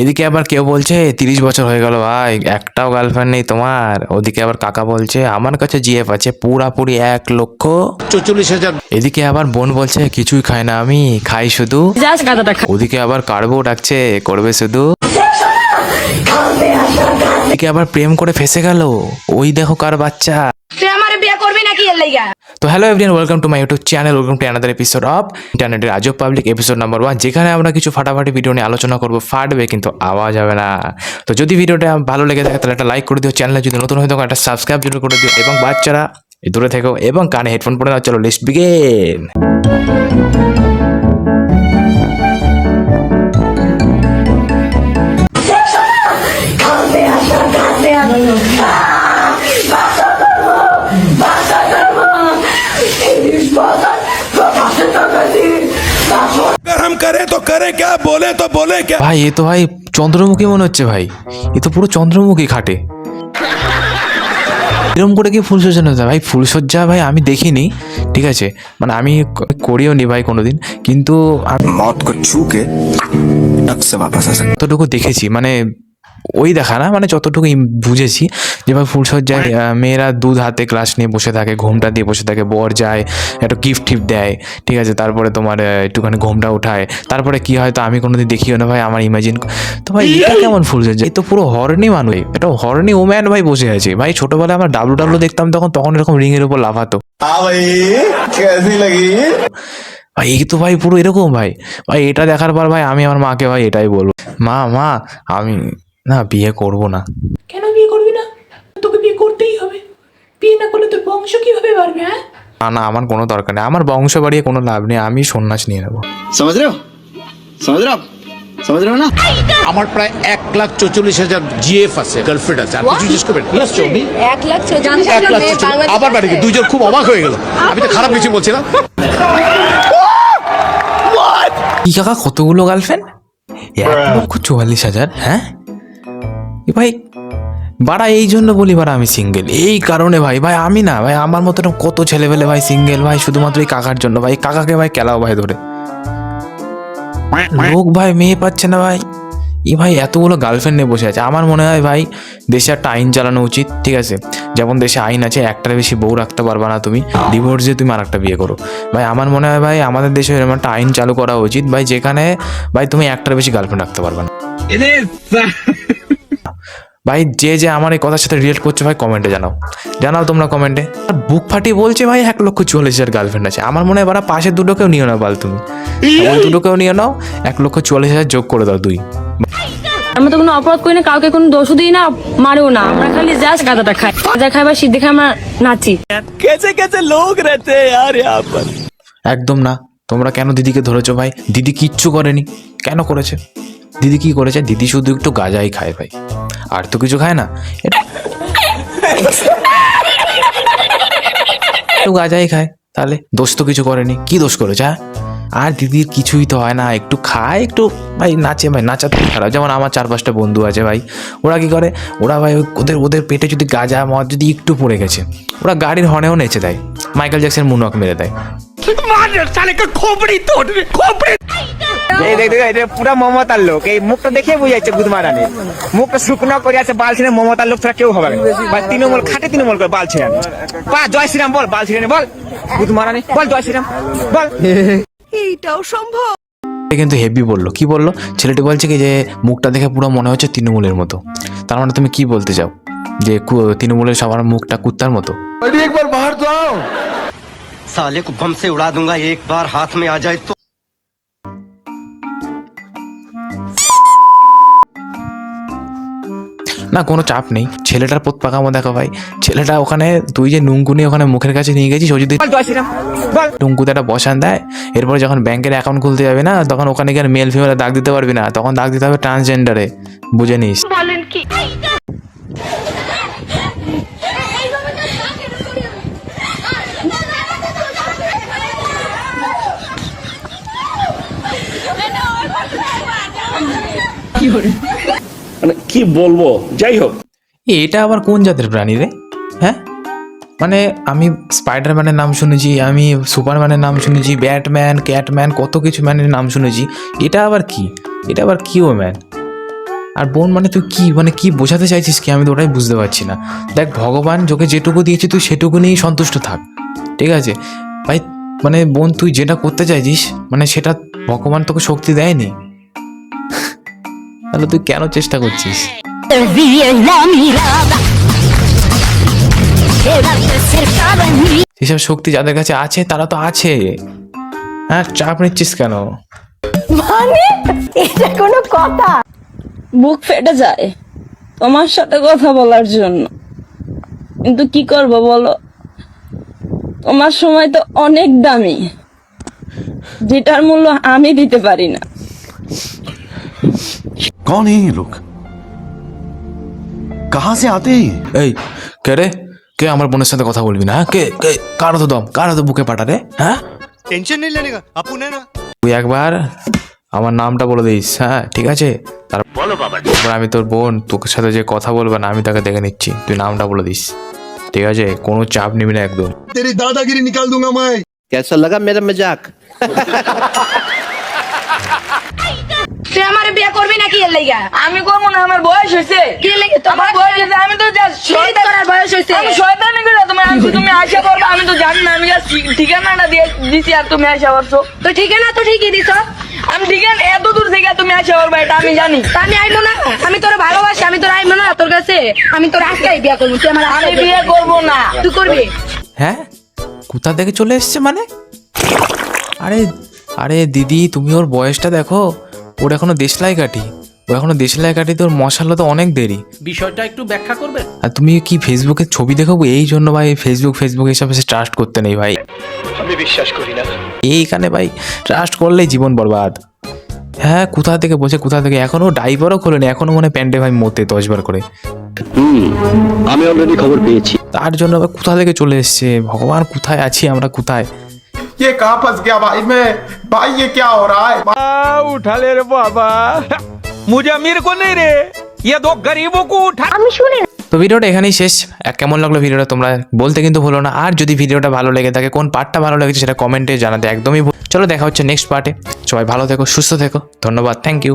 এদিকে আবার কেউ বলছে 30 বছর হয়ে গেল ভাই, একটাও গার্লফ্রেন্ড নেই তোমার। ওদিকে আবার কাকা বলছে আমার কাছে জিএফ আছে পুরাপুরি 1,44,000। এদিকে আবার বোন বলছে কিছুই খায় না আমি, খাই শুধু। ওদিকে আবার কারবো ডাকছে, করবে শুধু। এদিকে আবার প্রেম করে ফেসে গেল, ওই দেখো কার বাচ্চা। তো hello everyone, welcome to my YouTube channel, welcome to another episode of ইন্টারনেটের আজব পাবলিক এপিসোড নাম্বার 1, যেখানে আমরা কিছু ফাটাফাটি ভিডিও নিয়ে আলোচনা করবো। ফাটবে কিন্তু আওয়াজ হবে না। তো যদি ভিডিওটা ভালো লেগে থাকে তাহলে একটা লাইক করে দিও, চ্যানেলে যদি নতুন হয়ে থাকো একটা সাবস্ক্রাইব জরুর করে দিও, এবং বাচ্চারা দূরে থেকো এবং কানে হেডফোন পরে নাও। চলো লেটস বিগিন। हम करे तो करे क्या, बोले तो बोले क्या। ভাই এ তো ভাই চন্দ্রমুখী মনে হচ্ছে ভাই, এ তো পুরো চন্দ্রমুখী খাটে। এরকম করে কি ফুলসজ্জা হতে ভাই? ফুলসজ্জা ভাই আমি দেখিনি, ঠিক আছে, মানে আমি করিও নি ভাই কোনোদিন, কিন্তু আমি मौत को छू के टक से वापस आ सकते। যতটুকু দেখেছি, মানে ওই দেখা না, মানে যতটুকু বুঝেছি যে ভাই ফুলসজ্জায় মেয়েরা দুধ হাতে গ্লাস নিয়ে বসে থাকে, ঘোমটা দিয়ে বসে থাকে, বর যায় একটু গিফট টিফট দেয়, ঠিক আছে, তারপরে তোমার একটুখানি ঘোমটা উঠায়, তারপরে কি হয় তো আমি কোনোদিন দেখিও না ভাই, আমার ইমাজিন। তো ভাই এটা কেমন ফুলসজ্জা? এ তো পুরো হর্নি মানুষ, এটা হর্নি ওম্যান ভাই বসে আছে ভাই। ছোটবেলায় আমরা ডাব্লু দেখতাম তখন এরকম রিং এর উপর লাফাতো भाई कैसी लगी? ভাই। এই তো ভাই পুরো এরকম ভাই। ভাই এটা দেখার পর ভাই আমি আমার মাকে ভাই এটাই বলবো, মা আমি না বিয়ে করব না। কেন বিয়ে করবি না? তোকে বিয়ে করতেই হবে। বিয়ে না করলে তোর বংশ কিভাবে বাড়বে? হ্যাঁ, না আমার কোনো দরকার নেই, আমার বংশ বাড়িয়ে কোনো লাভ নেই, আমি সন্ন্যাস নিয়ে নেবো। समझ रहे हो समझ रहे हो ना। আমার প্রায় 1,44,000 জিএফ আছে, গার্লফ্রেন্ড আছে। আর কিছু জিজ্ঞেস করবেন? প্লাস 24 1,44,000। আবার বাড়ি গিয়ে দুইজন খুব অবাক হয়ে গেল। আমি তো খারাপ কিছু বলছি না। কি কাকা কতগুলো গার্লফ্রেন্ড? 1,44,000? হ্যাঁ এ ভাই বাড়া, এই জন্য বলি বাড়া আমি সিঙ্গেল, এই কারণে ভাই। ভাই আমি না ভাই, আমার মতো কত ছেলেবেলে ভাই সিঙ্গেল ভাই, শুধুমাত্র এই কাকার জন্য ভাই। কাকাকে ভাই কেলাও ভাই ধরে, লোক ভাই মেয়ে পাচ্ছে না ভাই, এ ভাই এতগুলো গার্লফ্রেন্ড নিয়ে বসে আছে। আমার মনে হয় ভাই দেশে একটা আইন চালানো উচিত, ঠিক আছে, যেমন দেশে আইন আছে একটার বেশি বউ রাখতে পারবা না তুমি, ডিভোর্স দিয়ে তুমি আর একটা বিয়ে করো। ভাই আমার মনে হয় ভাই আমাদের দেশে এরকম একটা আইন চালু করা উচিত ভাই, যেখানে ভাই তুমি একটার বেশি গার্লফ্রেন্ড রাখতে পারবা না। ভাই যে আমার এই কথার সাথে রিলেট করছে ভাই কমেন্টে জানাও তোমরা কমেন্টে। আর বুক ফাটিয়ে বলছে ভাই 1,44,000 গার্লফ্রেন্ড আছে। আমার মনে হয় বারা পাশের দুটোকেও নিও না বাল, তুমি ওই দুটোকেও নিও নাও, 1,44,000 যোগ করে দাও 2। আমরা তো কোনো অপরাধ করি না, কাউকে কোনো দোষও দিই না, মারিও না, আমরা খালি জাস্ট গাঁদাটা খাই, গাঁজা খাই বা সিদ্ধি খাই, আমরা নাচি। कैसे कैसे लोग रहते हैं यार यहाँ पर। একদম না। তোমরা কেন দিদিকে ধরেছো ভাই? দিদি কিচ্ছু করেনি। কেন করেছে? দিদি কি করেছে? দিদি শুধু একটু গাঁজাই খায় ভাই, আর তো কিছু খায় না। একটু গাঁজাই খায়, তাহলে দোষ তো কিছু করেনি। কি দোষ করেছে? হ্যাঁ, আর দিদির কিছুই তো হয় না, একটু খায়, একটু ভাই নাচে। ভাই নাচা তো খারাপ। যেমন আমার 4-5টা বন্ধু আছে ভাই, ওরা কি করে, ওরা ভাই ওদের পেটে যদি গাঁজা মদ যদি একটু পড়ে গেছে, ওরা গাড়ির হর্নেও নেচে দেয়, মাইকেল জ্যাকসন মুনওয়াক মেরে দেয়। এই দেখ দেখ, এটা পুরা মমতার লোক। এই মুখটা দেখে বুঝাচ্ছে গুদমারানি, মুখটা শুকনো করে আছে, বাল ছিঁড়ে। মমতার লোক ছাড়া কেউ হবে না। বা তৃণমূল খাটে, তৃণমূল করে বাল ছিঁড়ে। পা জয় শ্রীরাম বল, বাল ছিঁড়ে বল, গুদমারানি বল, জয় শ্রীরাম বল। এইটাও সম্ভব? কিন্তু হেভি বললো। কি বললো? ছেলেটি বলছে কি যে মুখটা দেখে পুরো মনে হচ্ছে তৃণমূলের মতো। তার মানে তুমি কি বলতে চাও যে তৃণমূলের সবার মুখটা কুত্তার মতো? एक बार बाहर तो आओ। साले को बम से उड़ा दूंगा एक बार हाथ में आ जाए तो। না কোনো চাপ নেই, ছেলেটার পোত পাকামো দেখো ভাই। ছেলেটা ওখানে তুই যে নুঙ্গু নিয়ে ওখানে মুখের কাছে নিয়ে গেছিস, ও যদি জয় শ্রীরাম বল। টুঙ্কুতে একটা বসান দেয়, এরপরে যখন ব্যাংকের অ্যাকাউন্ট খুলতে যাবে না, তখন ওখানে গিয়ে মেল ফিমেলে দাগ দিতে পারবি না, তখন দাগ দিতে হবে ট্রান্সজেন্ডারে, বুঝে নিস। বলেন কি? মানে কি বলবো, যাই হোক। এটা আবার কোন জাতের প্রাণী রে? হ্যাঁ, মানে আমি স্পাইডারম্যানের নাম শুনেছি, আমি সুপারম্যানের নাম শুনেছি, ব্যাটম্যান, ক্যাটম্যান, কত কিছু ম্যানের নাম শুনেছি। এটা আবার কি? এটা আবার কি ও ম্যান? আর বোন মানে তুই কি মানে কি বোঝাতে চাইছিস কি, আমি তো ওটাই বুঝতে পারছি না। দেখ ভগবান তোকে যেটুকু দিয়েছে তুই সেটুকু নিয়েই সন্তুষ্ট থাক, ঠিক আছে ভাই। মানে বোন তুই যেটা করতে চাইছিস মানে সেটা ভগবান তোকে শক্তি দেয়নি, তাহলে তুই কেন চেষ্টা করছিস? যেসব শক্তি যাদের কাছে আছে তারা তো আছে, হ্যাঁ চাপ নিচ্ছিস কেন? মানে এটা কোনো কথা? বুক ফেটে যায় তোমার সাথে কথা বলার জন্য, কিন্তু কি করব বলো, তোমার সময় তো অনেক দামি, যেটার মূল্য আমি দিতে পারি না। कौन है ये लोग, कहां से आते हैं ये? এই কে রে, কে আমার বোনের সাথে কথা বলবি না? হ্যাঁ? কে কে কার তো দম, কার তো বুকে পাটা রে? হ্যাঁ टेंशन नहीं लेने का अपू ने ना তুই একবার আমার নামটা বলে দিস, হ্যাঁ ঠিক আছে? তারপর আমি তোর বোন তোকে সাথে যে কথা বলবে না আমি তাকে দেখে নিচ্ছি, তুই নামটা বলে দিস, ঠিক আছে? কোনো চাপ নিবি না একদম। तेरी दादागिरी निकाल दूंगा मैं। कैसा लगा मेरा मजाक? তুই আমারে বিয়ে করবি নাকি এর লাগা? আমি করবো না, আমার বয়স হয়েছে। কি লাগে তো আমার বয়স হয়েছে, আমি তো শহীদ করার বয়স হইছে। আমি শয়তানি করে তুমি আশা করবে, আমি তো জানি না, আমি just ঠিকানাটা দিয়ে দিছি আর তুমি আশা করছো। তো ঠিকানা তো ঠিকই দিছ, আমি ঠিকানা এত দূর থেকে তুমি আশা করবে এটা আমি জানি। তা আমি আইবো না, আমি তোর ভালোবাসি, আমি তোর আইবো না তোর কাছে, আমি তোর আজকেই বিয়ে করবো। তুই আমার আমি আজকে বিয়ে করবো না। তুই করবি? হ্যাঁ কোথা থেকে চলে এসছে মানে? আরে আরে দিদি তুমি ওর বয়সটা দেখো, ওর এখনো দেশলাই কাঠি, ও এখনো দেশলাই কাঠি, তোর মশালা তো অনেক দেরি। বিষয়টা একটু ব্যাখ্যা করবে? আর তুমি কি ফেসবুকে ছবি দেখাবো এই জন্য ভাই? ফেসবুক এসব ট্রাস্ট করতে নেই ভাই, আমি বিশ্বাস করি না। এইখানে ভাই ট্রাস্ট করলেই জীবন বরবাদ। হ্যাঁ কোথা থেকে বলছে, কোথা থেকে, এখনো ডাইভারও খোলেনি, এখনো মনে প্যান্টে ভাই মতে 10 বার করে। আমি অলরেডি খবর পেয়েছি। তার জন্য আবার কোথা থেকে চলে এসছে, ভগবান কোথায় আছি আমরা, কোথায়? ये कहाँ फंस गया भाई मैं, भाई ये क्या हो रहा है? उठा ले रे बाबा, मुझे अमीर को नहीं रे, ये दो गरीबों को उठा। আমি শুনি তো ভিডিওটা এখানেই শেষ। কেমন লাগলো ভিডিওটা তোমরা বলতে কিন্তু ভুলো না, আর যদি ভিডিওটা ভালো লেগে থাকে কোন পার্টটা ভালো লেগেছে সেটা কমেন্টে জানাতে একদমই চলো দেখা হচ্ছে নেক্সট পার্টে। সবাই ভালো থেকো, সুস্থ থেকো, ধন্যবাদ, থ্যাংক ইউ।